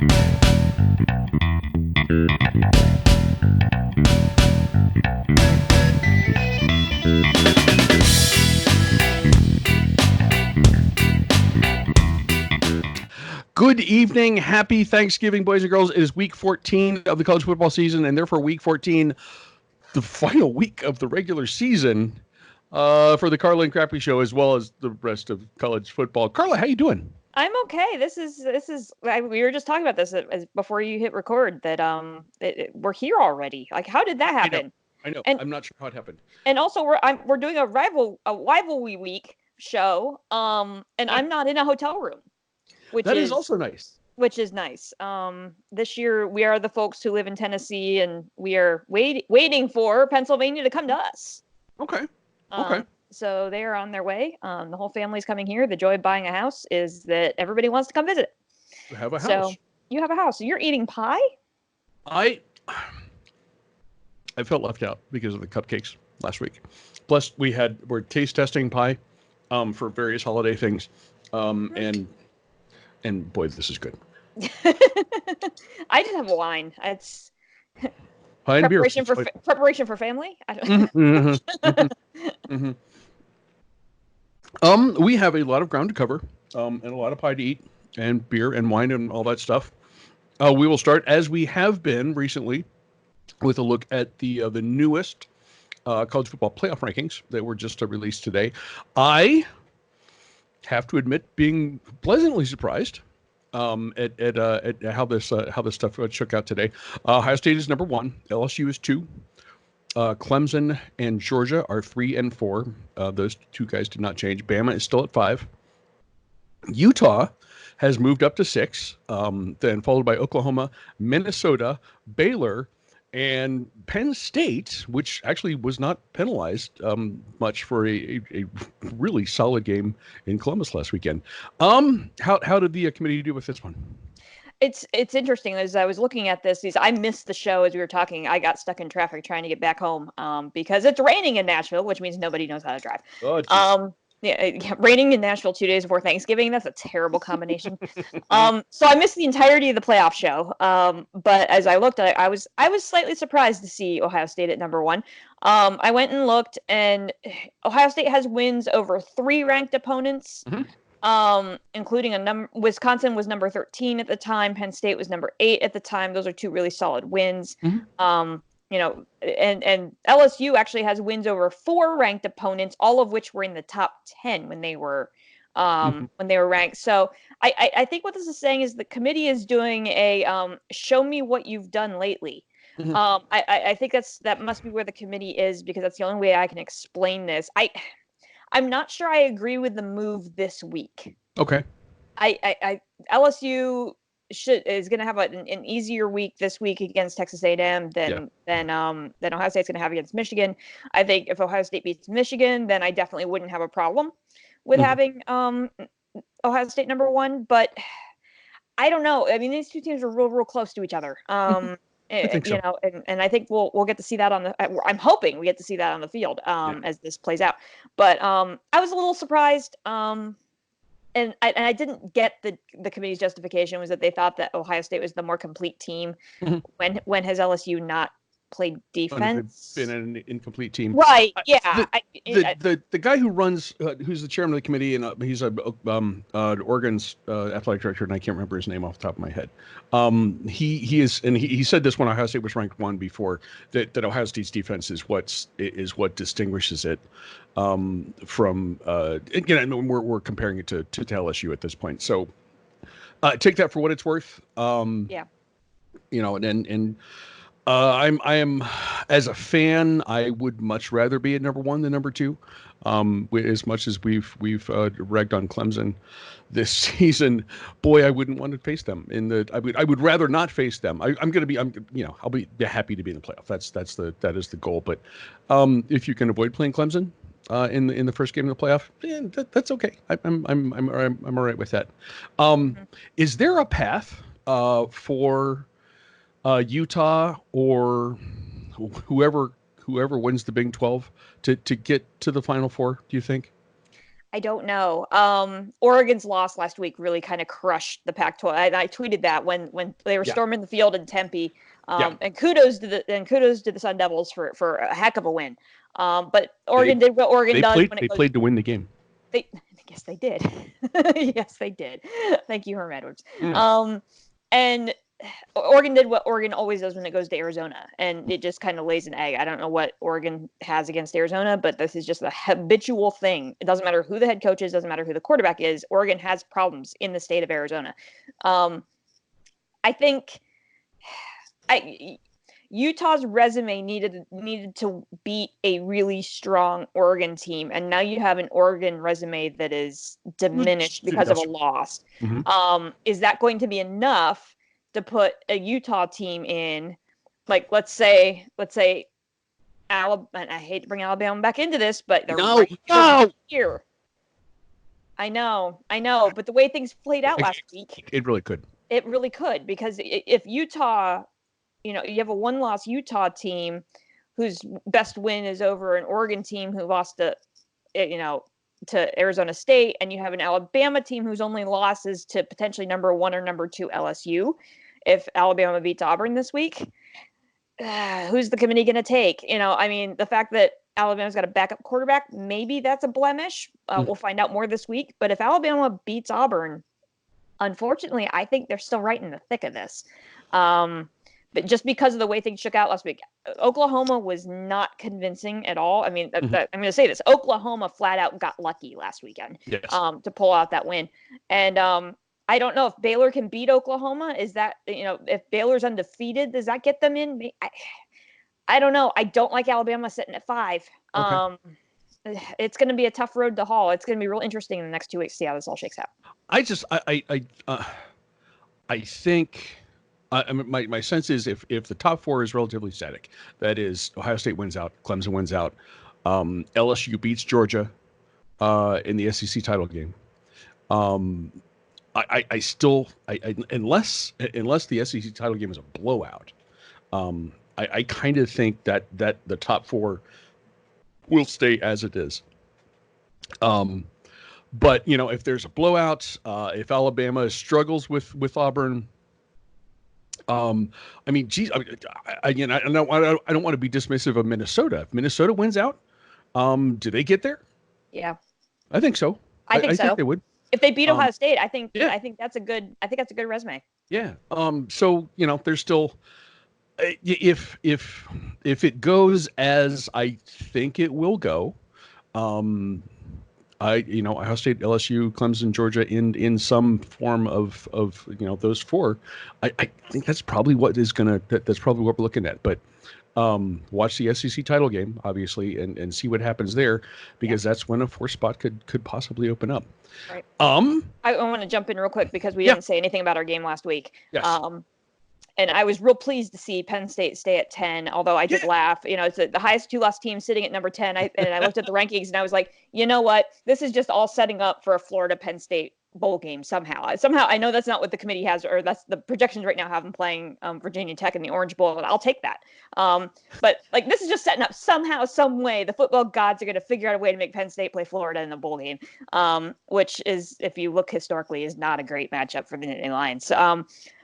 Good evening. Happy Thanksgiving, boys and girls. It is week 14 of the college football season, and therefore week 14, the final week of the regular season for the Carla and Crappy Show, as well as the rest of college football. Carla, how you doing? I'm okay. This is we were just talking about this before you hit record that we're here already. Like, how did that happen? I know. And I'm not sure how it happened. And also we're doing a rivalry week show. And I'm not in a hotel room, which is also nice. Which is nice. This year we are the folks who live in Tennessee, and we are waiting for Pennsylvania to come to us. Okay. So they are on their way. The whole family's coming here. The joy of buying a house is that everybody wants to come visit. You have a house. So you have a house. So you're eating pie? I felt left out because of the cupcakes last week. Plus, we're taste testing pie for various holiday things. And boy, this is good. I just have wine. It's pie and preparation beer. Preparation for family. I don't. We have a lot of ground to cover, and a lot of pie to eat, and beer and wine and all that stuff. We will start, as we have been recently, with a look at the newest college football playoff rankings that were just released today. I have to admit being pleasantly surprised at how this stuff shook out today. Ohio State is number 1. LSU is 2. Clemson and Georgia are 3 and 4. Those two guys did not change. Bama is still at 5. Utah has moved up to 6, then followed by Oklahoma, Minnesota, Baylor, and Penn State, which actually was not penalized much for a really solid game in Columbus last weekend. How did the committee do with this one? It's interesting. As I was looking at this, I missed the show as we were talking. I got stuck in traffic trying to get back home because it's raining in Nashville, which means nobody knows how to drive. Yeah, raining in Nashville 2 days before Thanksgiving. That's a terrible combination. So I missed the entirety of the playoff show. But as I looked at it, I was slightly surprised to see Ohio State at number 1. I went and looked, and Ohio State has wins over 3 ranked opponents. Mm-hmm. Including Wisconsin was number 13 at the time. Penn State was number 8 at the time. Those are 2 really solid wins. Mm-hmm. And LSU actually has wins over 4 ranked opponents, all of which were in the top 10 when they were ranked. So I think what this is saying is the committee is doing a show me what you've done lately. Mm-hmm. I think that must be where the committee is, because that's the only way I can explain this. I'm not sure I agree with the move this week. Okay. LSU is going to have an easier week this week against Texas A&M than Ohio State's going to have against Michigan. I think if Ohio State beats Michigan, then I definitely wouldn't have a problem with having Ohio State number 1. But I don't know. I mean, these two teams are real close to each other. I think so. And I think we'll get to see that I'm hoping we get to see that on the field as this plays out. But I was a little surprised. And I didn't get the committee's justification was that they thought that Ohio State was the more complete team. Mm-hmm. When has LSU not played defense? Been an incomplete team, right? Yeah. The guy who runs, who's the chairman of the committee, and he's Oregon's athletic director, and I can't remember his name off the top of my head. He is, and he said this when Ohio State was ranked 1 before, that Ohio State's defense is what distinguishes it from again. We're comparing it to LSU at this point, so take that for what it's worth. Yeah. I am, as a fan, I would much rather be at number 1 than number 2. As much as we've ragged on Clemson this season, boy, I wouldn't want to face them I would rather not face them. I'll be happy to be in the playoff. That is the goal. But if you can avoid playing Clemson in the first game of the playoff, that's okay. I'm all right with that. Is there a path for Utah or whoever wins the Big 12 to get to the Final Four, do you think? I don't know. Oregon's loss last week really kind of crushed the Pac-12. I tweeted that when they were storming the field in Tempe. And kudos to the Sun Devils for a heck of a win. But Oregon did what Oregon does. They played to win the game. Yes, they did. Yes, they did. Thank you, Herm Edwards. Yeah. And Oregon did what Oregon always does when it goes to Arizona, and it just kind of lays an egg. I don't know what Oregon has against Arizona, but this is just a habitual thing. It doesn't matter who the head coach is, doesn't matter who the quarterback is. Oregon has problems in the state of Arizona. I think Utah's resume needed to beat a really strong Oregon team, and now you have an Oregon resume that is diminished because of a loss. Mm-hmm. Is that going to be enough to put a Utah team in, like, let's say Alabama? And I hate to bring Alabama back into this, but they're right here. I know, but the way things played out last week, it really could. It really could, because if Utah, you have a one-loss Utah team whose best win is over an Oregon team who lost to Arizona State, and you have an Alabama team whose only loss is to potentially number 1 or number 2 LSU. If Alabama beats Auburn this week, who's the committee going to take? The fact that Alabama's got a backup quarterback, maybe that's a blemish. We'll find out more this week. But if Alabama beats Auburn, unfortunately, I think they're still right in the thick of this. But just because of the way things shook out last week, Oklahoma was not convincing at all. I mean, I'm going to say this. Oklahoma flat out got lucky last weekend to pull out that win. And I don't know if Baylor can beat Oklahoma. Is that, if Baylor's undefeated, does that get them in? I don't know. I don't like Alabama sitting at 5. Okay. It's going to be a tough road to haul. It's going to be real interesting in the next 2 weeks to see how this all shakes out. I think... my sense is if the top 4 is relatively static, that is Ohio State wins out, Clemson wins out, LSU beats Georgia in the SEC title game. I still unless the SEC title game is a blowout, I kind of think that the top 4 will stay as it is. But if there's a blowout, if Alabama struggles with Auburn. I don't want to be dismissive of Minnesota. If Minnesota wins out, do they get there? Yeah, I think so. I think so. Think they would. If they beat Ohio State, I think that's a good resume. Yeah. So there's still, if it goes as I think it will go, Ohio State, LSU, Clemson, Georgia in some form of those 4, I think that's probably what that's probably what we're looking at. But watch the SEC title game, obviously, and see what happens there, because that's when a 4th spot could possibly open up. Right. I want to jump in real quick because we didn't say anything about our game last week. Yes. And I was real pleased to see Penn State stay at 10, although I did laugh. It's the highest 2-loss team sitting at number 10. And I looked at the rankings and I was like, you know what? This is just all setting up for a Florida-Penn State bowl game somehow. Somehow, I know that's not what the committee has, or that's the projections right now have them playing Virginia Tech in the Orange Bowl, and I'll take that. But this is just setting up somehow, some way. The football gods are going to figure out a way to make Penn State play Florida in the bowl game, which is, if you look historically, is not a great matchup for the Nittany Lions.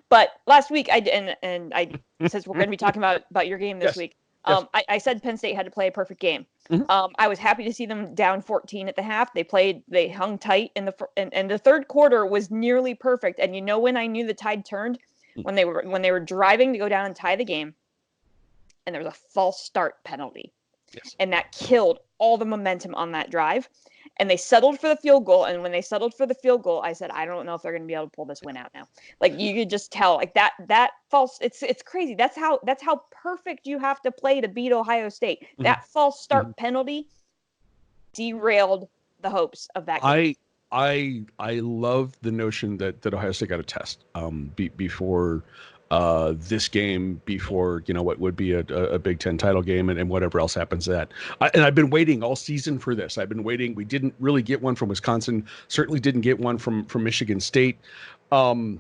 But last week, since we're going to be talking about your game this week, I said Penn State had to play a perfect game. Mm-hmm. I was happy to see them down 14 at the half. They hung tight and the third quarter was nearly perfect. And when I knew the tide turned? When they were driving to go down and tie the game, and there was a false start penalty. Yes. And that killed all the momentum on that drive. And they settled for the field goal. And when they settled for the field goal, I said, I don't know if they're going to be able to pull this win out now. You could just tell, that false. It's crazy. That's how perfect you have to play to beat Ohio State. Mm-hmm. That false start penalty derailed the hopes of that game. I love the notion that Ohio State got a test before this game, before what would be a Big Ten title game and whatever else happens to that. And I've been waiting all season for this. I've been waiting. We didn't really get one from Wisconsin. Certainly didn't get one from Michigan State. That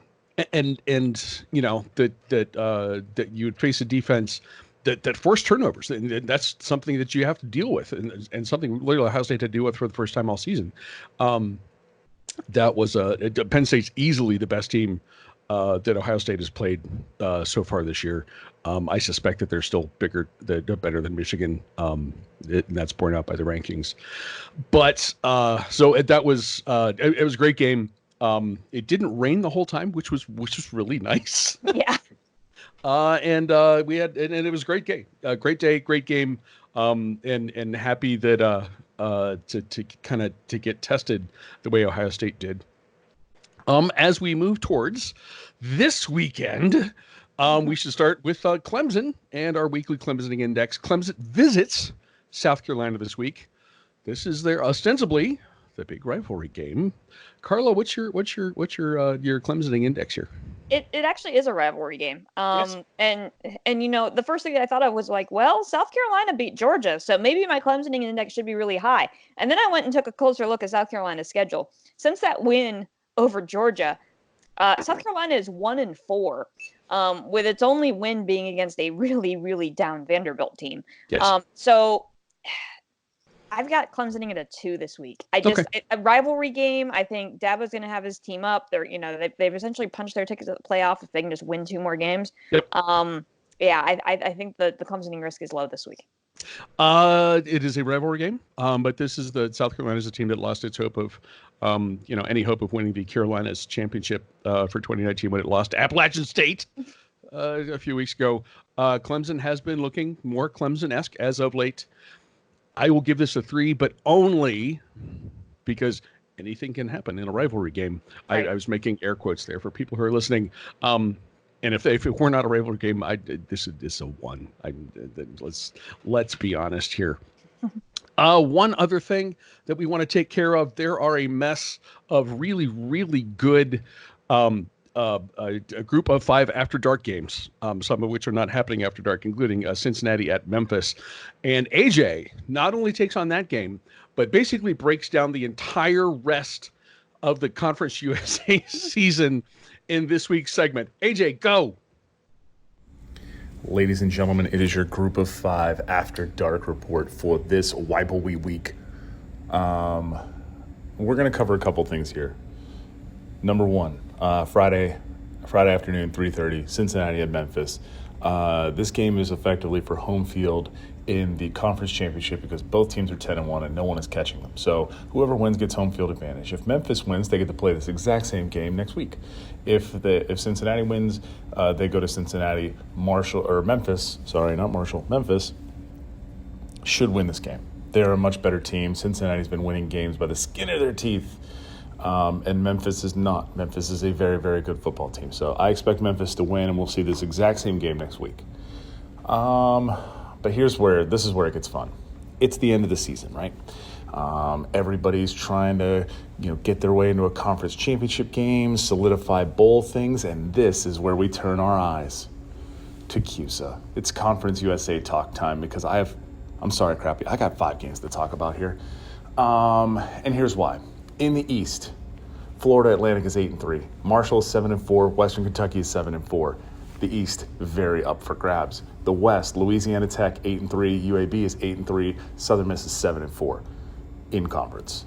you would face a defense that force turnovers, and that's something that you have to deal with, and something literally Ohio State had to deal with for the first time all season. That was Penn State's easily the best team that Ohio State has played so far this year. I suspect that they're still better than Michigan. And that's borne out by the rankings. But so that was it was a great game. It didn't rain the whole time, which was really nice. Yeah. And we had and it was a great game, great day, great game. And happy that to get tested the way Ohio State did. As we move towards this weekend, we should start with Clemson and our weekly Clemsoning Index. Clemson visits South Carolina this week. This is their ostensibly the big rivalry game. Carla, what's your Clemsoning Index here? It actually is a rivalry game. Yes. And the first thing that I thought of was like, well, South Carolina beat Georgia, so maybe my Clemsoning Index should be really high. And then I went and took a closer look at South Carolina's schedule. Since that win over Georgia, South Carolina is 1-4, with its only win being against a really, really down Vanderbilt team. Yes. So I've got Clemsoning at a 2 this week. A rivalry game. I think Dabo's going to have his team up. They've essentially punched their tickets at the playoff if they can just win 2 more games. Yep. I think the Clemsoning risk is low this week. It is a rivalry game, but this is the South Carolina is a team that lost its hope of, any hope of winning the Carolinas championship for 2019 when it lost to Appalachian State a few weeks ago. Clemson has been looking more Clemson-esque as of late. I will give this a 3, but only because anything can happen in a rivalry game. Right. I was making air quotes there for people who are listening. And if it were not a rivalry game, this is a 1. Let's be honest here. One other thing that we want to take care of: there are a mess of really, really good a group of 5 after dark games, some of which are not happening after dark, including Cincinnati at Memphis. And AJ not only takes on that game, but basically breaks down the entire rest of the Conference USA season in this week's segment. AJ, go. Ladies and gentlemen, it is your group of 5 after dark report for this Wivalwy week. We're going to cover a couple things here. Number 1, Friday afternoon, 3:30, Cincinnati at Memphis. This game is effectively for home field in the conference championship because both teams are 10-1 and no one is catching them. So whoever wins gets home field advantage. If Memphis wins, they get to play this exact same game next week. If Cincinnati wins, they go to Cincinnati. Memphis should win this game. They're a much better team. Cincinnati's been winning games by the skin of their teeth. And Memphis is not. Memphis is a very, very good football team. So I expect Memphis to win, and we'll see this exact same game next week. But this is where it gets fun. It's the end of the season, right? Everybody's trying to, get their way into a conference championship game, solidify bowl things, and this is where we turn our eyes to CUSA. It's Conference USA talk time because I'm sorry, Crappy, I got 5 games to talk about here. And here's why. In the East, Florida Atlantic is 8-3. Marshall is 7-4. Western Kentucky is 7-4. The East, very up for grabs. The West, Louisiana Tech 8-3. UAB is 8-3. Southern Miss is 7-4 in conference,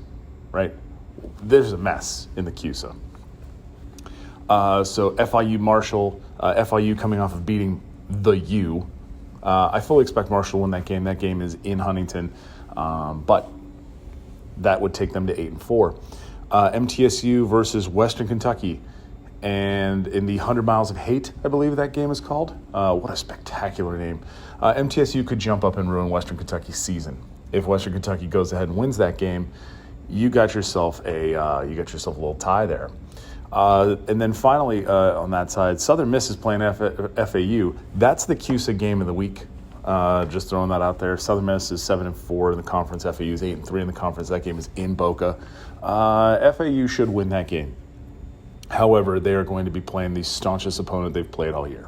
right? There's a mess in the CUSA. So FIU Marshall, FIU coming off of beating the U. I fully expect Marshall to win that game. That game is in Huntington, but that would take them to 8-4. MTSU versus Western Kentucky. And in the 100 Miles of Hate, I believe that game is called. What a spectacular name. MTSU could jump up and ruin Western Kentucky's season. If Western Kentucky goes ahead and wins that game, you got yourself a little tie there. And then finally, on that side, Southern Miss is playing FAU. That's the CUSA game of the week. Just throwing that out there. Southern Miss is 7-4 in the conference. FAU is 8-3 in the conference. That game is in Boca. FAU should win that game. However, they are going to be playing the staunchest opponent they've played all year.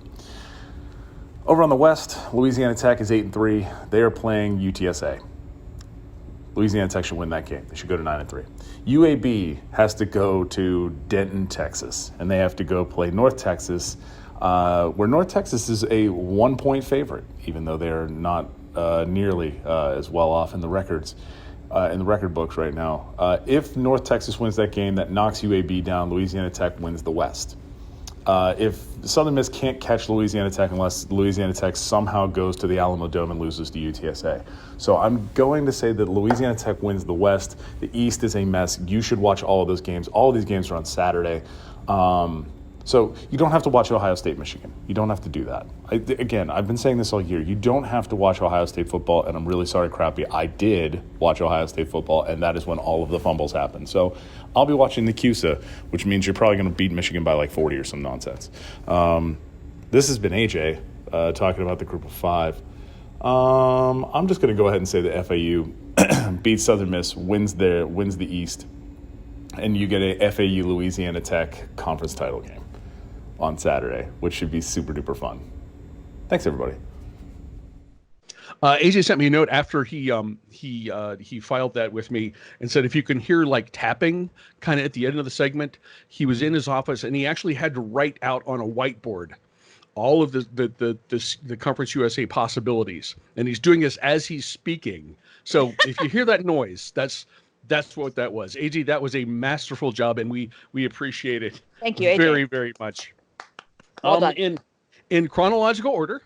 Over on the West, Louisiana Tech is 8-3. They are playing UTSA. Louisiana Tech should win that game. They should go to 9-3. UAB has to go to Denton, Texas, and they have to go play North Texas. where North Texas is a 1-point favorite, even though they're not nearly as well off in the records, in the record books right now. If North Texas wins that game, that knocks UAB down. Louisiana Tech wins the West. If Southern Miss can't catch Louisiana Tech unless Louisiana Tech somehow goes to the Alamo Dome and loses to UTSA. So I'm going to say that Louisiana Tech wins the West. The East is a mess. You should watch all of those games. All of these games are on Saturday. So you don't have to watch Ohio State, Michigan. You don't have to do that. Again, I've been saying this all year. You don't have to watch Ohio State football, and I'm really sorry, Crappy. I did watch Ohio State football, and that is when all of the fumbles happened. So I'll be watching the CUSA, which means you're probably going to beat Michigan by like 40 or some nonsense. This has been AJ talking about the group of 5. I'm just going to go ahead and say that FAU beats Southern Miss, wins the East, and you get a FAU Louisiana Tech conference title game on Saturday, which should be super duper fun. Thanks, everybody. AJ sent me a note after he filed that with me and said if you can hear like tapping kind of at the end of the segment, he was in his office and he actually had to write out on a whiteboard all of the Conference USA possibilities, and he's doing this as he's speaking. So if you hear that noise, that's what that was. AJ, that was a masterful job, and we appreciate it. Thank you, AJ. Very, very much. Well done. In chronological order,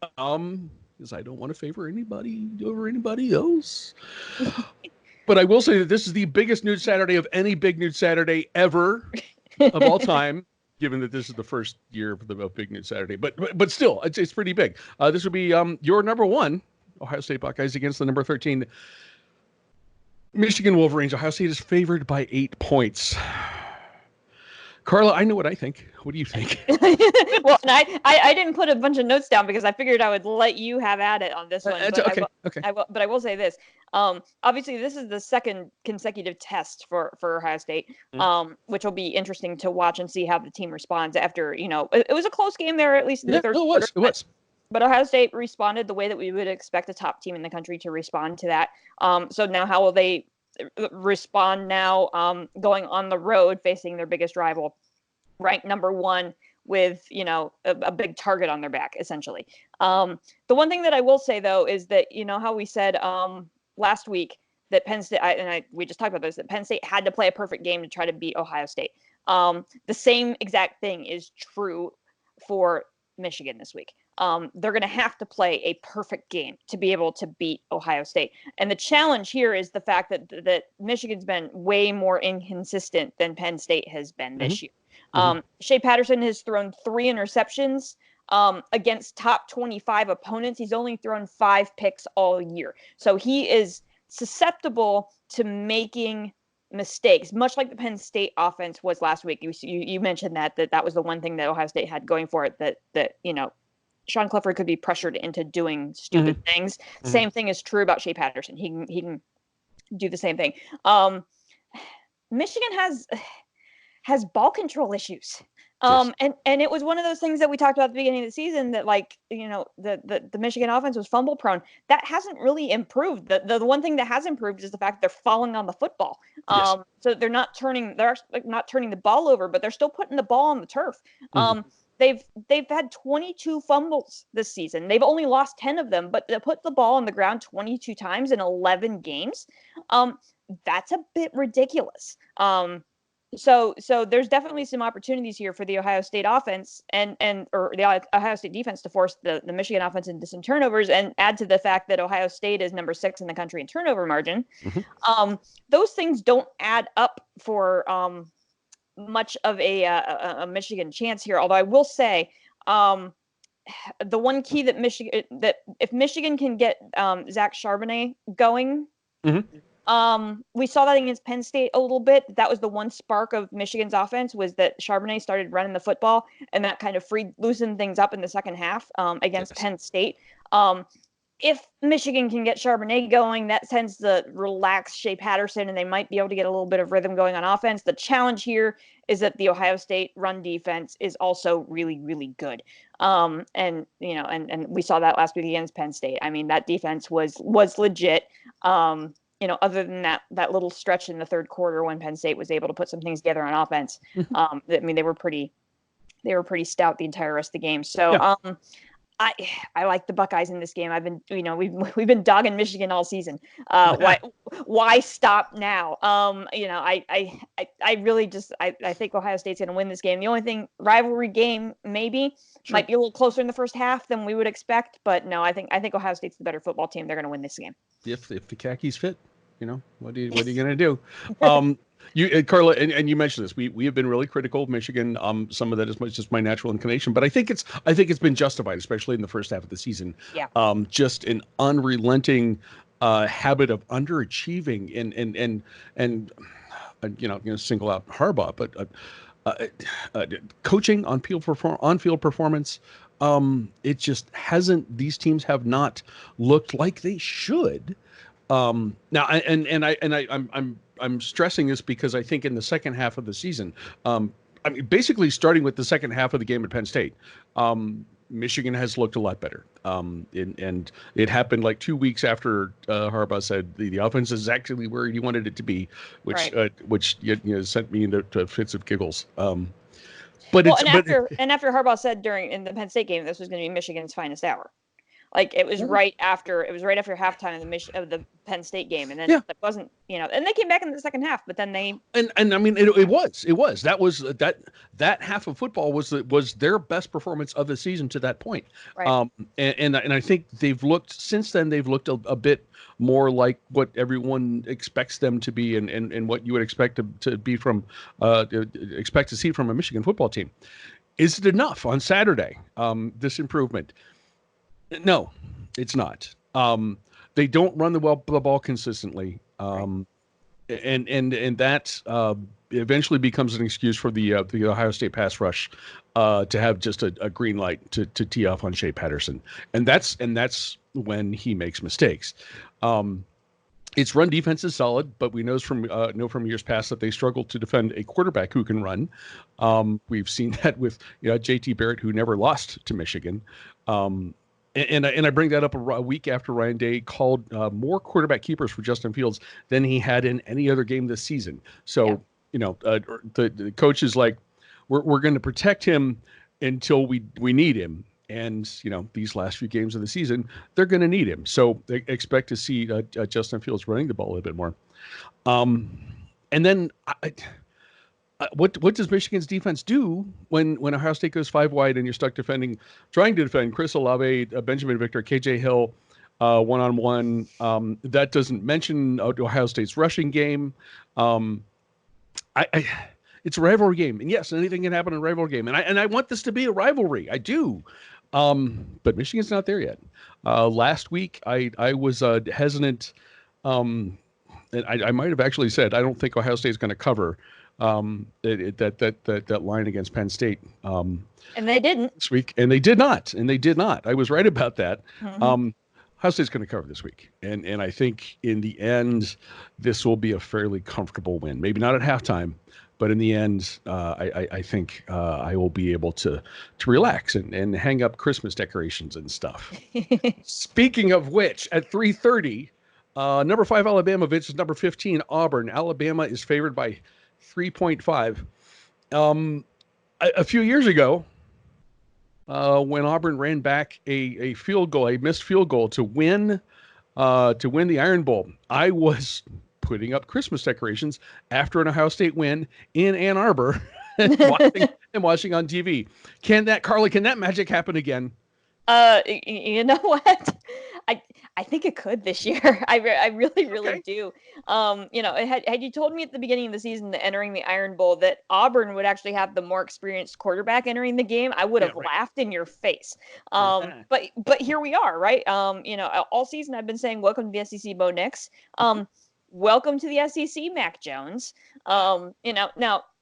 because I don't want to favor anybody over anybody else. But I will say that this is the biggest Nude Saturday of any Big Nude Saturday ever of all time, given that this is the first year of Big Nude Saturday. But still, it's pretty big. This would be your number 1, Ohio State Buckeyes against the number 13 Michigan Wolverines. Ohio State is favored by 8 points. Carla, I know what I think. What do you think? Well, and I didn't put a bunch of notes down because I figured I would let you have at it on this one. Okay. But I will say this. Obviously, this is the second consecutive test for Ohio State, which will be interesting to watch and see how the team responds after, it was a close game there, at least in the third quarter. It was. But Ohio State responded the way that we would expect a top team in the country to respond to that. So now how will they respond now going on the road facing their biggest rival, ranked number 1 with, a big target on their back, essentially. The one thing that I will say, though, is that, how we said last week that Penn State, we just talked about this, that Penn State had to play a perfect game to try to beat Ohio State. The same exact thing is true for Michigan this week. They're going to have to play a perfect game to be able to beat Ohio State. And the challenge here is the fact that Michigan's been way more inconsistent than Penn State has been this year. Shea Patterson has thrown 3 interceptions against top 25 opponents. He's only thrown 5 picks all year. So he is susceptible to making mistakes, much like the Penn State offense was last week. You mentioned that was the one thing that Ohio State had going for it, that Sean Clifford could be pressured into doing stupid things. Same thing is true about Shea Patterson. He can do the same thing. Michigan has ball control issues. And it was one of those things that we talked about at the beginning of the season that, the Michigan offense was fumble prone. That hasn't really improved. The one thing that has improved is the fact that they're falling on the football. So they're not turning the ball over, but they're still putting the ball on the turf. They've had 22 fumbles this season. They've only lost 10 of them, but they put the ball on the ground 22 times in 11 games. That's a bit ridiculous. So there's definitely some opportunities here for the Ohio State offense or the Ohio State defense to force the Michigan offense into some turnovers, and add to the fact that Ohio State is number 6 in the country in turnover margin. Those things don't add up for much of a Michigan chance here. Although I will say, the one key that if Michigan can get Zach Charbonnet going, we saw that against Penn State a little bit. That was the one spark of Michigan's offense, was that Charbonnet started running the football, and that kind of loosened things up in the second half against Penn State. If Michigan can get Charbonnet going, that tends to relax Shea Patterson, and they might be able to get a little bit of rhythm going on offense. The challenge here is that the Ohio State run defense is also really, really good. And we saw that last week against Penn State. I mean, that defense was legit. Other than that little stretch in the third quarter when Penn State was able to put some things together on offense, they were pretty pretty stout the entire rest of the game. So Yeah. I like the Buckeyes in this game. I've been, we've been dogging Michigan all season. Why stop now? I really just I think Ohio State's going to win this game. The only thing, rivalry game maybe might be a little closer in the first half than we would expect, but no, I think Ohio State's the better football team. They're going to win this game. If the khakis fit, what are you going to do? You, Carla, and you mentioned this. We have been really critical of Michigan. Some of that is just my natural inclination, but I think it's been justified, especially in the first half of the season. Yeah. Just an unrelenting habit of underachieving and single out Harbaugh, but coaching on-field performance. It just hasn't. These teams have not looked like they should. Now, I'm stressing this because I think in the second half of the season, basically starting with the second half of the game at Penn State, Michigan has looked a lot better. And it happened like 2 weeks after Harbaugh said the offense is actually where he wanted it to be, which sent me into fits of giggles. After Harbaugh said in the Penn State game, this was going to be Michigan's finest hour. Like it was right after halftime of the Penn State game, and then it wasn't, and they came back in the second half, but then they and I mean it was that half of football was their best performance of the season to that point. Right. And I think they've looked a bit more like what everyone expects them to be, and what you would expect to be from expect to see from a Michigan football team. Is it enough on Saturday? This improvement. No, it's not. They don't run the ball consistently, and that eventually becomes an excuse for the Ohio State pass rush to have just a green light to tee off on Shea Patterson, and that's when he makes mistakes. Its run defense is solid, but we know from years past that they struggle to defend a quarterback who can run. We've seen that with JT Barrett, who never lost to Michigan. And I bring that up a week after Ryan Day called more quarterback keepers for Justin Fields than he had in any other game this season. So, the coach is like, we're going to protect him until we need him. And, these last few games of the season, they're going to need him. So they expect to see Justin Fields running the ball a little bit more. And then what does Michigan's defense do when Ohio State goes 5 wide and you're stuck trying to defend Chris Olave, Benjamin Victor, KJ Hill, one-on-one? That doesn't mention Ohio State's rushing game. It's a rivalry game, and yes, anything can happen in a rivalry game, and I want this to be a rivalry. I do, but Michigan's not there yet. Last week, I was hesitant, and I might have actually said I don't think Ohio State's going to cover. That line against Penn State, and they didn't this week, and they did not. I was right about that. Mm-hmm. Ohio State's going to cover this week, and I think in the end, this will be a fairly comfortable win. Maybe not at halftime, but in the end, I think I will be able to relax and hang up Christmas decorations and stuff. Speaking of which, at 3:30, number 5 Alabama versus number 15 Auburn. Alabama is favored by 3.5. A few years ago, when Auburn ran back a missed field goal to win the Iron Bowl, I was putting up Christmas decorations after an Ohio State win in Ann Arbor and watching on TV. Can that magic happen again? You know what? I think it could this year. I really do. Had you told me at the beginning of the season that entering the Iron Bowl that Auburn would actually have the more experienced quarterback entering the game, I would have laughed in your face. But here we are, right? All season I've been saying, welcome to the SEC, Bo Nix. Welcome to the SEC, Mac Jones. Now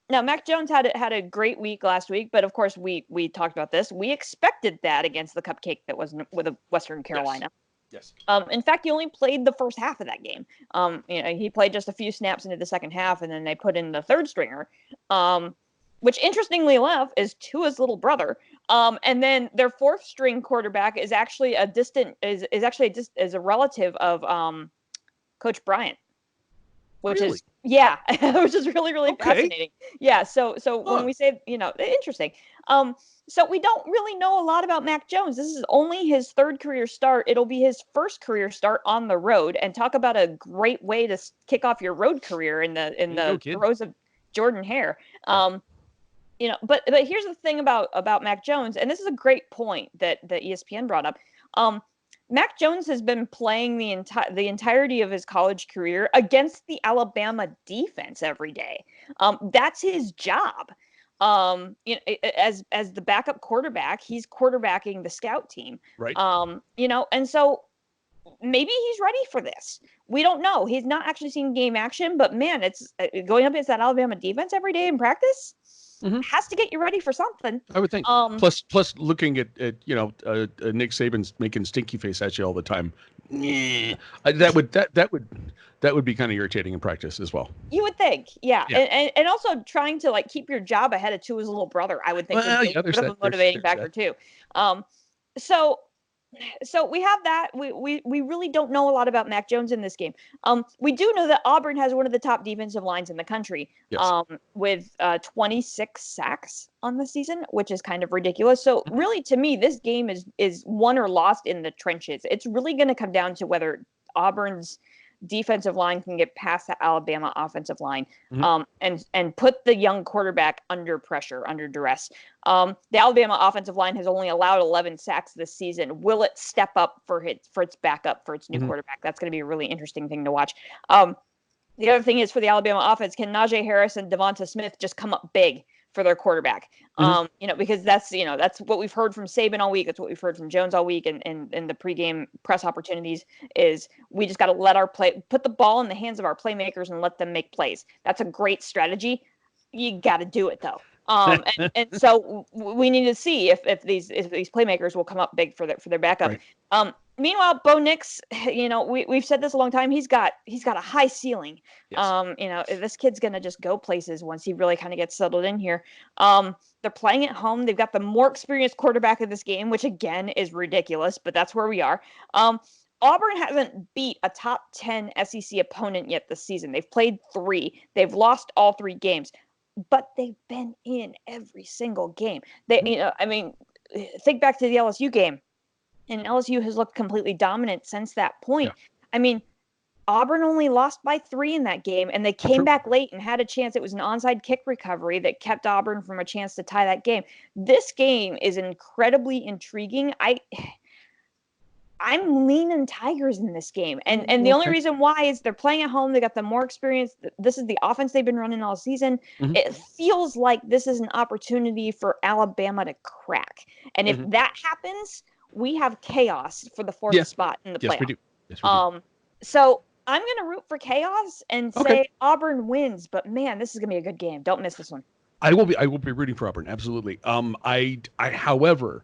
Mac Jones had a great week last week, but of course we talked about this. We expected that against the cupcake that was with Western Carolina. Yes. In fact, he only played the first half of that game. He played just a few snaps into the second half, and then they put in the third stringer, which interestingly enough is Tua's little brother. And then their fourth string quarterback is actually a relative of Coach Bryant, which Yeah, which is really, really fascinating. Yeah, so when we say, interesting. So we don't really know a lot about Mac Jones. This is only his third career start. It'll be his first career start on the road, and talk about a great way to kick off your road career in the throes of Jordan Hare. But here's the thing about Mac Jones, and this is a great point that ESPN brought up. Mac Jones has been playing the entirety of his college career against the Alabama defense every day. That's his job. As the backup quarterback, he's quarterbacking the scout team. Right. And so maybe he's ready for this. We don't know. He's not actually seen game action, but man, it's going up against that Alabama defense every day in practice. Has to get you ready for something. I would think. Plus, looking at Nick Saban's making stinky face at you all the time. That would be kind of irritating in practice as well. You would think, yeah. And also trying to keep your job ahead of Tua's little brother. I would think would be a motivating factor too. So we have that. We really don't know a lot about Mac Jones in this game. We do know that Auburn has one of the top defensive lines in the country, with 26 sacks on the season, which is kind of ridiculous. So really, to me, this game is won or lost in the trenches. It's really going to come down to whether Auburn's defensive line can get past the Alabama offensive line, and put the young quarterback under pressure, under duress. The Alabama offensive line has only allowed 11 sacks this season. Will it step up for its backup, for its new quarterback? That's going to be a really interesting thing to watch. The other thing is, for the Alabama offense, can Najee Harris and Devonta Smith just come up big for their quarterback? Because that's what we've heard from Saban all week. That's what we've heard from Jones all week, and the pregame press opportunities is we just got to let put the ball in the hands of our playmakers and let them make plays. That's a great strategy. You got to do it though. And so we need to see if these playmakers will come up big for their backup. Right. Meanwhile, Bo Nix, we've said this a long time. He's got a high ceiling. Yes. This kid's gonna just go places once he really kind of gets settled in here. They're playing at home. They've got the more experienced quarterback of this game, which again is ridiculous, but that's where we are. Auburn hasn't beat a top 10 SEC opponent yet this season. They've played 3. They've lost all 3 games, but they've been in every single game. Think back to the LSU game. And LSU has looked completely dominant since that point. Yeah. Auburn only lost by 3 in that game, and they came back late and had a chance. It was an onside kick recovery that kept Auburn from a chance to tie that game. This game is incredibly intriguing. I'm leaning Tigers in this game. And the only reason why is they're playing at home. They got the more experience. This is the offense they've been running all season. It feels like this is an opportunity for Alabama to crack. And if that happens, we have chaos for the 4th spot in the playoff. We do. Yes, we do. So I'm going to root for chaos and say Auburn wins. But man, this is going to be a good game. Don't miss this one. I will be rooting for Auburn. Absolutely. However,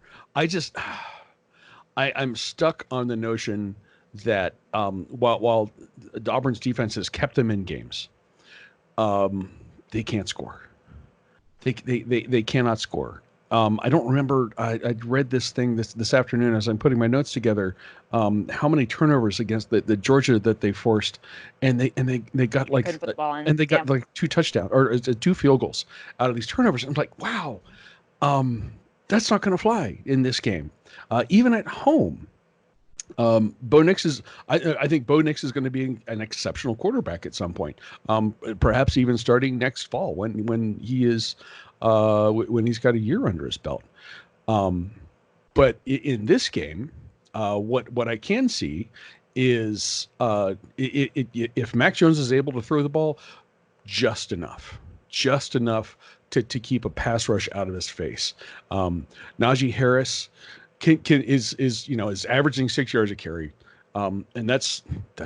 I'm stuck on the notion that while Auburn's defense has kept them in games, they can't score. They cannot score. I don't remember. I read this thing this afternoon as I'm putting my notes together. How many turnovers against the Georgia that they forced, and they got they got like 2 touchdowns or 2 field goals out of these turnovers. I'm like, wow, that's not going to fly in this game, even at home. Bo Nix is. I think Bo Nix is going to be an exceptional quarterback at some point. Perhaps even starting next fall when he is. When he's got a year under his belt. But in this game, what I can see is if Mac Jones is able to throw the ball just enough to keep a pass rush out of his face. Najee Harris is averaging 6 yards a carry, and that's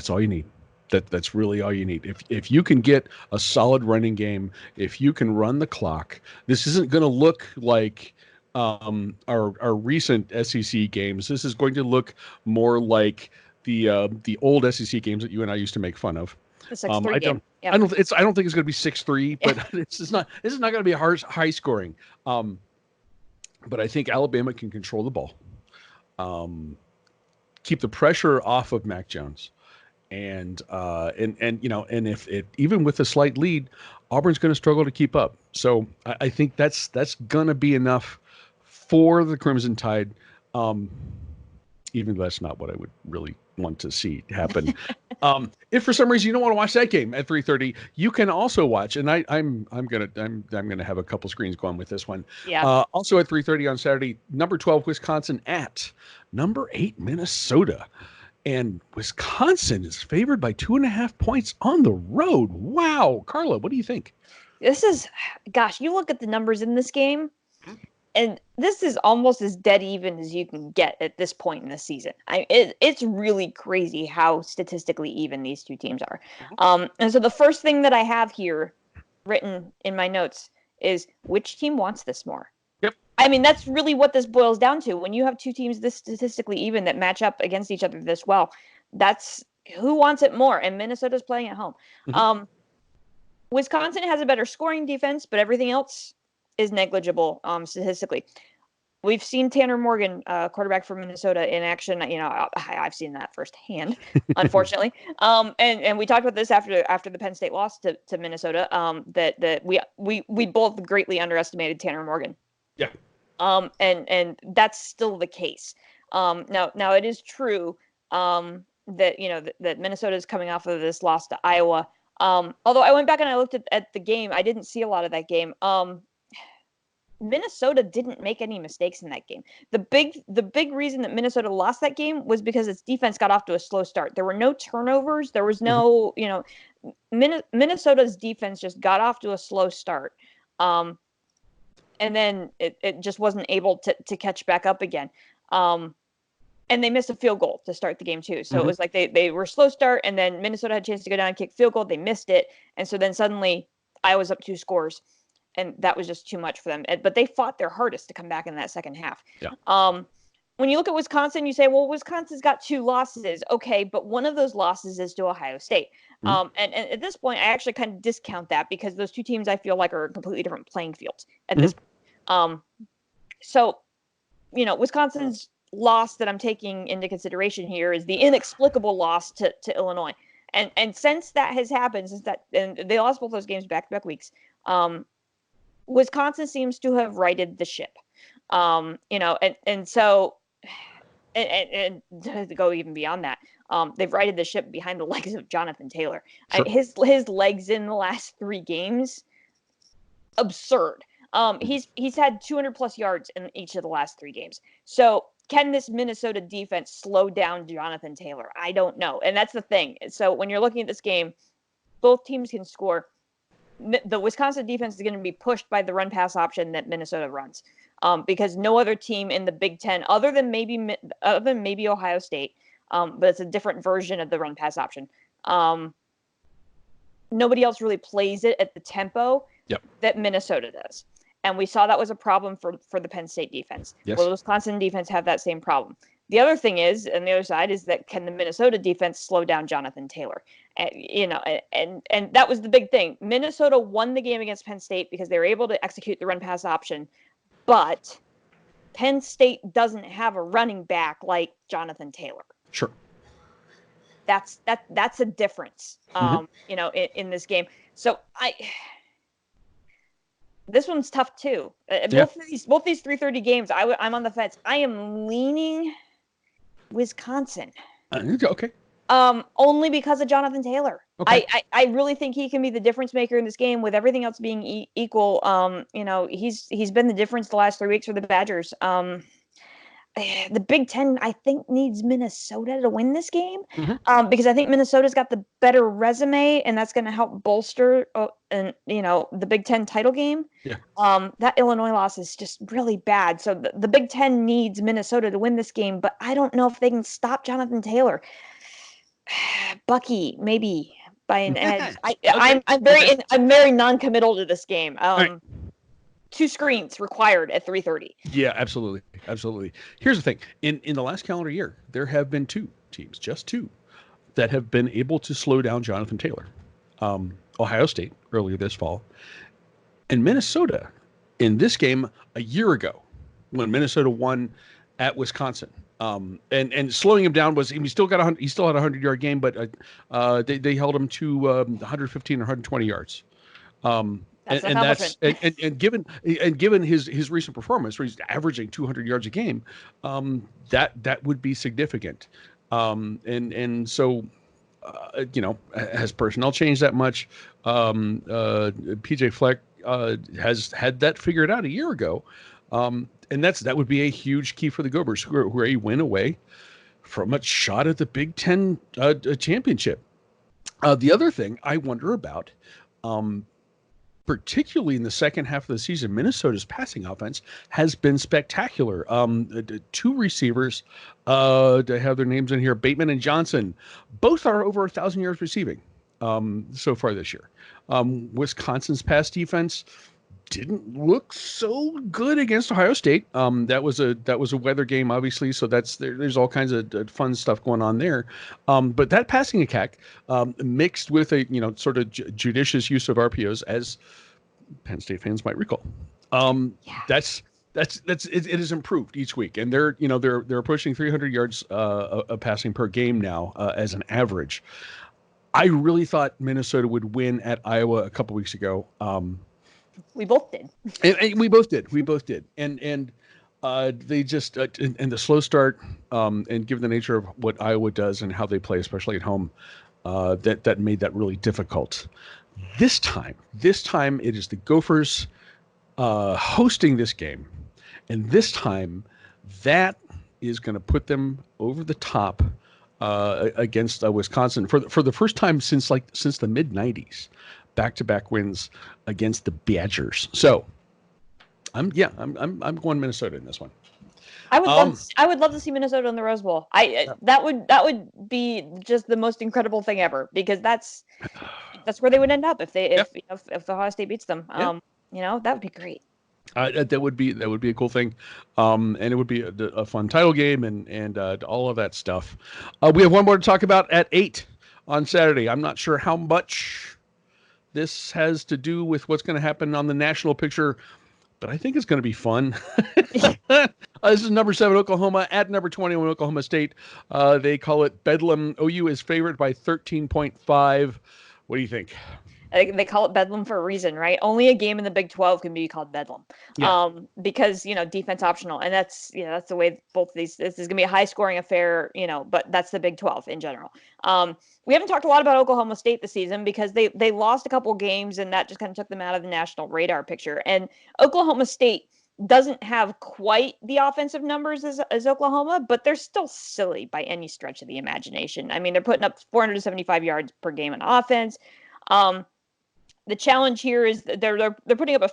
all you need. That's really all you need. If you can get a solid running game, if you can run the clock, this isn't going to look like our recent SEC games. This is going to look more like the old SEC games that you and I used to make fun of. The 6-3 game. I don't think it's going to be 6-3, but this is not going to be a high scoring. But I think Alabama can control the ball, keep the pressure off of Mac Jones. and if it even with a slight lead, Auburn's going to struggle to keep up. So I think that's going to be enough for the Crimson Tide. Even though that's not what I would really want to see happen. If for some reason you don't want to watch that game at 3:30, you can also watch. And I'm gonna have a couple screens going with this one. Yeah. Also at 3:30 on Saturday, number 12 Wisconsin at number 8 Minnesota, and Wisconsin is favored by 2.5 points on the road. Wow, Carla, what do you think? This is, gosh, you look at the numbers in this game. And this is almost as dead even as you can get at this point in the season. It's really crazy how statistically even these two teams are. And so the first thing that I have here written in my notes is which team wants this more? Yep. I mean, that's really what this boils down to. When you have two teams this statistically even that match up against each other this well, that's who wants it more. And Minnesota's playing at home. Mm-hmm. Wisconsin has a better scoring defense, but everything else is negligible statistically. We've seen Tanner Morgan, quarterback for Minnesota, in action. I've seen that firsthand, unfortunately. And we talked about this after the Penn State loss to Minnesota. That we both greatly underestimated Tanner Morgan. Yeah. And that's still the case. Now it is true that that Minnesota is coming off of this loss to Iowa. Although I went back and I looked at the game, I didn't see a lot of that game. Minnesota didn't make any mistakes in that game. The big reason that Minnesota lost that game was because its defense got off to a slow start. There were no turnovers. There was no, Minnesota's defense just got off to a slow start. And then it just wasn't able to catch back up again. And they missed a field goal to start the game too. So it was like they were slow start, and then Minnesota had a chance to go down and kick field goal. They missed it. And so then suddenly Iowa's up 2 scores. And that was just too much for them. But they fought their hardest to come back in that second half. Yeah. When you look at Wisconsin, you say, well, Wisconsin's got 2 losses. Okay, but one of those losses is to Ohio State. And at this point, I actually kind of discount that because those two teams I feel like are completely different playing fields at this point. So, Wisconsin's loss that I'm taking into consideration here is the inexplicable loss to Illinois. And since that has happened, and they lost both those games back-to-back weeks, Wisconsin seems to have righted the ship, and so to go even beyond that, they've righted the ship behind the legs of Jonathan Taylor. Sure. His legs in the last 3 games, absurd. He's had 200 plus yards in each of the last 3 games. So can this Minnesota defense slow down Jonathan Taylor? I don't know, and that's the thing. So when you're looking at this game, both teams can score. The Wisconsin defense is going to be pushed by the run pass option that Minnesota runs, because no other team in the Big Ten, other than maybe Ohio State, but it's a different version of the run pass option. Nobody else really plays it at the tempo that Minnesota does, and we saw that was a problem for the Penn State defense. Yes. Well, the Wisconsin defense have that same problem. The other thing is, and the other side is that can the Minnesota defense slow down Jonathan Taylor? And that was the big thing. Minnesota won the game against Penn State because they were able to execute the run pass option, but Penn State doesn't have a running back like Jonathan Taylor. Sure. That's a difference, in this game. So this one's tough too. Both these 3:30 games, I'm on the fence. I am leaning Wisconsin. Okay. Only because of Jonathan Taylor. Okay. I really think he can be the difference maker in this game with everything else being equal. He's been the difference the last 3 weeks for the Badgers. The Big Ten, I think, needs Minnesota to win this game, because I think Minnesota's got the better resume, and that's going to help bolster the Big Ten title game. Yeah. That Illinois loss is just really bad. So the Big Ten needs Minnesota to win this game, but I don't know if they can stop Jonathan Taylor. Bucky, maybe by an edge. I'm very non-committal to this game. Right. 2 screens required at 3:30. Yeah, absolutely. Here's the thing. In the last calendar year, there have been 2 teams, just 2, that have been able to slow down Jonathan Taylor. Ohio State earlier this fall, and Minnesota in this game a year ago when Minnesota won at Wisconsin. And slowing him down was he still got he still had a 100-yard game, but they held him to 115 or 120 yards. That's an And that's accomplishment. and given his recent performance, where he's averaging 200 yards a game, that would be significant. So has personnel changed that much? PJ Fleck has had that figured out a year ago, and that would be a huge key for the Gophers, who are a win away from a shot at the Big Ten championship. The other thing I wonder about, particularly in the second half of the season, Minnesota's passing offense has been spectacular. Two receivers, to have their names in here, Bateman and Johnson, both are over 1,000 yards receiving so far this year. Wisconsin's pass defense didn't look so good against Ohio State. That was a weather game, obviously, so there's all kinds of fun stuff going on there. But that passing attack, mixed with a sort of judicious use of RPOs, as Penn State fans might recall, it has improved each week, and they're pushing 300 yards of passing per game now as an average. I really thought Minnesota would win at Iowa a couple weeks ago. We both did. And we both did. And they just and the slow start, and given the nature of what Iowa does and how they play, especially at home, that made that really difficult. This time it is the Gophers hosting this game, and this time that is going to put them over the top against Wisconsin for the first time since the mid '90s. Back-to-back wins against the Badgers. So, I'm going Minnesota in this one. I would love to see Minnesota in the Rose Bowl. That would be just the most incredible thing ever, because that's where they would end up if Ohio State beats them. That would be great. That would be a cool thing, and it would be a fun title game and all of that stuff. We have one more to talk about at 8 on Saturday. I'm not sure how much this has to do with what's going to happen on the national picture, but I think it's going to be fun. This is number 7 Oklahoma at number 21 Oklahoma State. They call it Bedlam. OU is favored by 13.5. What do you think? They call it Bedlam for a reason, right? Only a game in the Big 12 can be called Bedlam, because defense optional, and that's the way both of these. This is going to be a high scoring affair, but that's the Big 12 in general. We haven't talked a lot about Oklahoma State this season because they lost a couple games, and that just kind of took them out of the national radar picture. And Oklahoma State doesn't have quite the offensive numbers as Oklahoma, but they're still silly by any stretch of the imagination. I mean, they're putting up 475 yards per game on offense. The challenge here is they're putting up a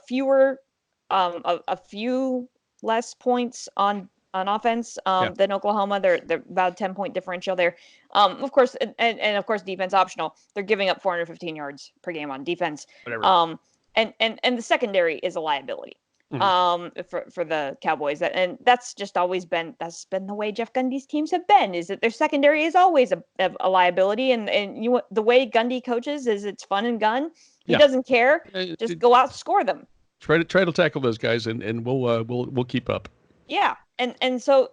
few less points on offense than Oklahoma. They're about a 10-point differential there. Of course, and of course, defense optional. They're giving up 415 yards per game on defense. Whatever. And the secondary is a liability. For the Cowboys, and that's just always been the way Jeff Gundy's teams have been. Is that their secondary is always a liability, and the way Gundy coaches is it's fun and gun. He doesn't care. Just go out and score them. Try to tackle those guys, and we'll keep up. Yeah, and so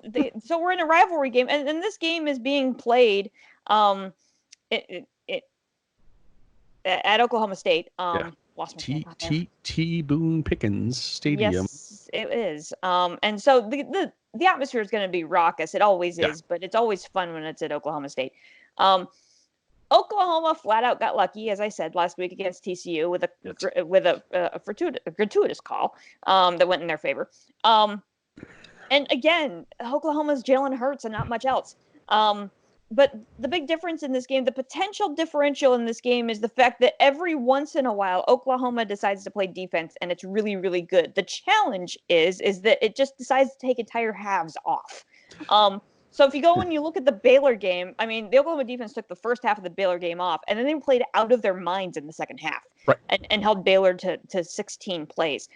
we're in a rivalry game, and this game is being played at Oklahoma State. T. Boone Pickens Stadium. Yes, it is. And so the atmosphere is going to be raucous. It always is, but it's always fun when it's at Oklahoma State. Oklahoma flat out got lucky, as I said last week against TCU with a gratuitous call that went in their favor. And again, Oklahoma's Jalen Hurts and not much else. But the big difference in this game, the potential differential in this game, is the fact that every once in a while, Oklahoma decides to play defense, and it's really, really good. The challenge is that it just decides to take entire halves off. So if you go and you look at the Baylor game, I mean, the Oklahoma defense took the first half of the Baylor game off, and then they played out of their minds in the second half, and held Baylor to 16 plays.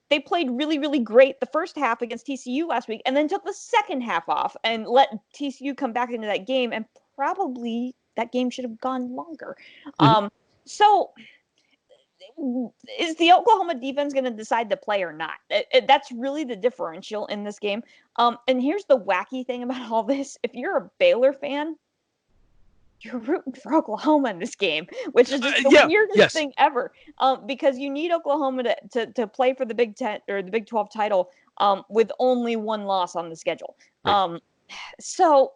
They played really, really great the first half against TCU last week, and then took the second half off and let TCU come back into that game, and probably that game should have gone longer. So is the Oklahoma defense going to decide to play or not? That's really the differential in this game. And here's the wacky thing about all this. If you're a Baylor fan, you're rooting for Oklahoma in this game, which is just the weirdest thing ever. Because you need Oklahoma to play for the Big 10 or the Big 12 title with only one loss on the schedule. Right. So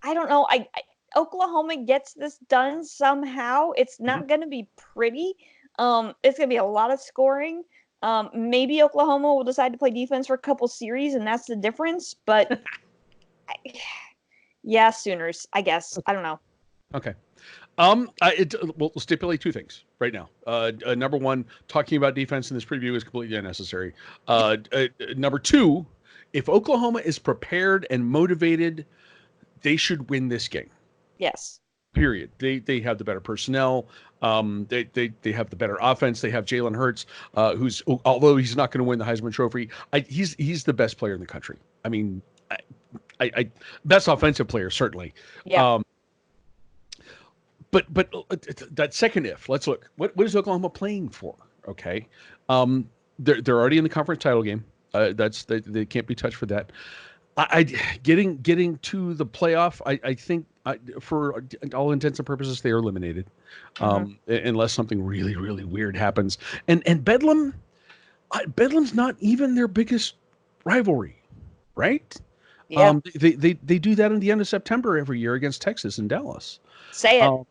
I don't know. Oklahoma gets this done somehow. It's not going to be pretty. It's going to be a lot of scoring. Maybe Oklahoma will decide to play defense for a couple series, and that's the difference. But yeah, Sooners, I guess. I don't know. Okay. We'll stipulate two things right now. Number one, talking about defense in this preview is completely unnecessary. Number two, if Oklahoma is prepared and motivated, they should win this game. Yes. Period. They have the better personnel. They have the better offense. They have Jalen Hurts, who's, although he's not going to win the Heisman Trophy, he's the best player in the country. I mean, I best offensive player certainly. Yeah. But that second if, let's look. What is Oklahoma playing for? Okay. They're already in the conference title game. They can't be touched for that. Getting to the playoff, I think for all intents and purposes they are eliminated, unless something really really weird happens. And Bedlam's not even their biggest rivalry, right? Yeah. They do that in the end of September every year against Texas and Dallas. Say it.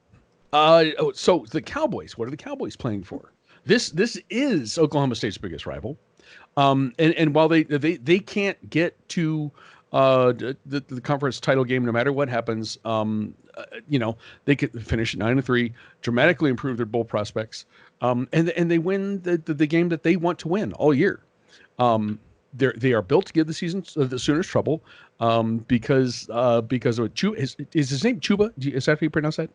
So the Cowboys, what are the Cowboys playing for? This is Oklahoma State's biggest rival. And while they can't get to the conference title game, no matter what happens, they could finish at 9-3, dramatically improve their bowl prospects, and they win the game that they want to win all year. They are built to give the Sooners trouble, because of Chuba. Is his name Chuba? Is that how you pronounce that?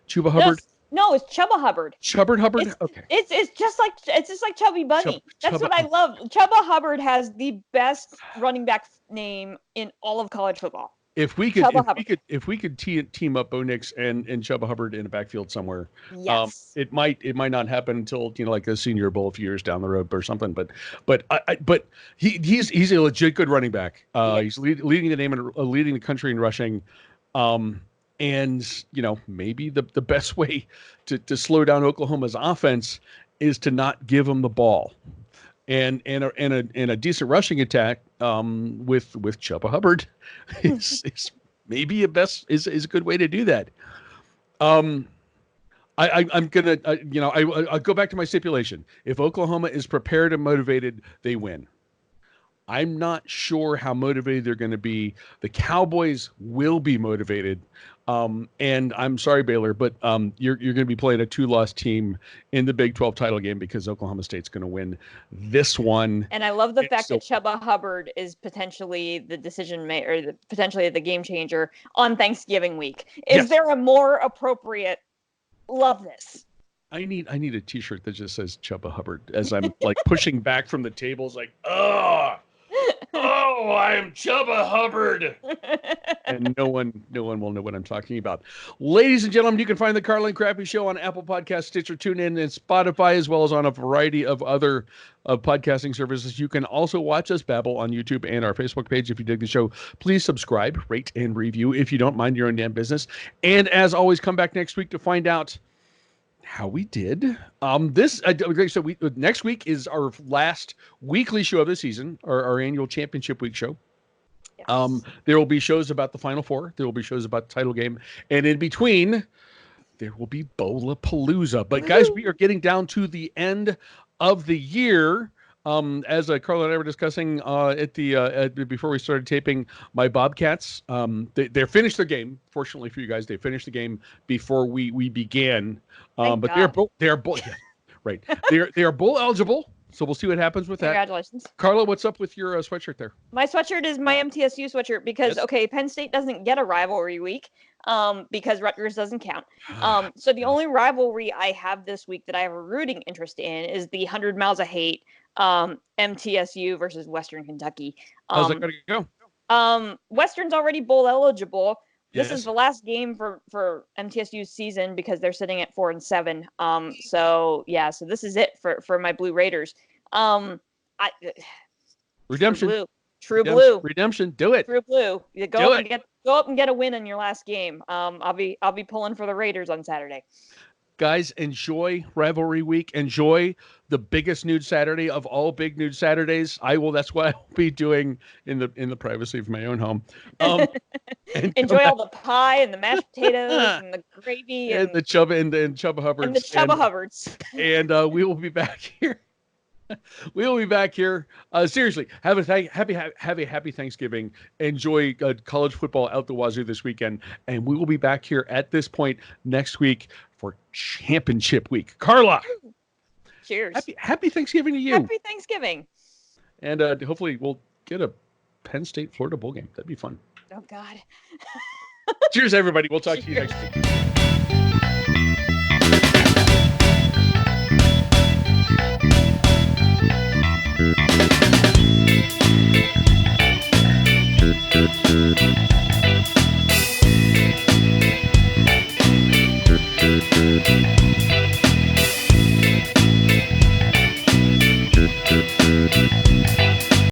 Chuba Hubbard? No, it's Chubba Hubbard. Hubbard? Okay. It's just like Chubby Bunny. That's what I love. Chubba Hubbard has the best running back name in all of college football. If we could team up Bo Nix and Chubba Hubbard in a backfield somewhere, yes. It might not happen until like a Senior Bowl a few years down the road or something. But he's a legit good running back. He's leading the name and leading the country in rushing. And maybe the best way to slow down Oklahoma's offense is to not give them the ball, and a decent rushing attack with Chubba Hubbard is maybe a good way to do that. I'm gonna I'll go back to my stipulation. If Oklahoma is prepared and motivated, they win. I'm not sure how motivated they're going to be. The Cowboys will be motivated. And I'm sorry, Baylor, but you're going to be playing a 2-loss team in the Big 12 title game because Oklahoma State's going to win this one. And I love the fact that Chubba Hubbard is potentially the decision maker, or potentially the game changer on Thanksgiving week. Is there a more appropriate? Love this. I need a T-shirt that just says Chubba Hubbard as I'm like pushing back from the tables, like, oh, I'm Chubba Hubbard. And no one will know what I'm talking about. Ladies and gentlemen, you can find the Carla and Crappy Show on Apple Podcasts, Stitcher, TuneIn, and Spotify, as well as on a variety of other podcasting services. You can also watch us babble on YouTube and our Facebook page. If you dig the show, please subscribe, rate, and review. If you don't mind your own damn business. And as always, come back next week to find out how we did. Next week is our last weekly show of the season, our annual championship week show. Yes. There will be shows about the Final Four. There will be shows about the title game, and in between, there will be Bowlapalooza. But guys, we are getting down to the end of the year. As Carla and I were discussing before we started taping, my Bobcats, they finished their game. Fortunately for you guys, they finished the game before we began. But they are bowl right. They are bowl eligible. So we'll see what happens with that. Congratulations. Carla, what's up with your sweatshirt there? My sweatshirt is my MTSU sweatshirt because, Penn State doesn't get a rivalry week because Rutgers doesn't count. So the only rivalry I have this week that I have a rooting interest in is the 100 Miles of Hate MTSU versus Western Kentucky. How's that going to go? Western's already bowl eligible. This Yes. is the last game for MTSU's season because they're sitting at 4-7. So this is it for my Blue Raiders. Redemption. True blue. Redemption. Do it. True blue. You go up and get a win in your last game. I'll be pulling for the Raiders on Saturday. Guys, enjoy Rivalry Week. Enjoy the biggest nude Saturday of all big nude Saturdays. That's what I'll be doing in the privacy of my own home. Enjoy all the pie and the mashed potatoes and the gravy and the Chubba and Chubba Hubbards. And the Chubba Hubbards. And we will be back here. We will be back here. Seriously, have a happy Thanksgiving. Enjoy college football out the wazoo this weekend, and we will be back here at this point next week for Championship Week. Carla, cheers. Happy Thanksgiving to you. Happy Thanksgiving. And hopefully we'll get a Penn State Florida bowl game. That'd be fun. Oh God. Cheers, everybody. We'll talk to you next week. Thank you.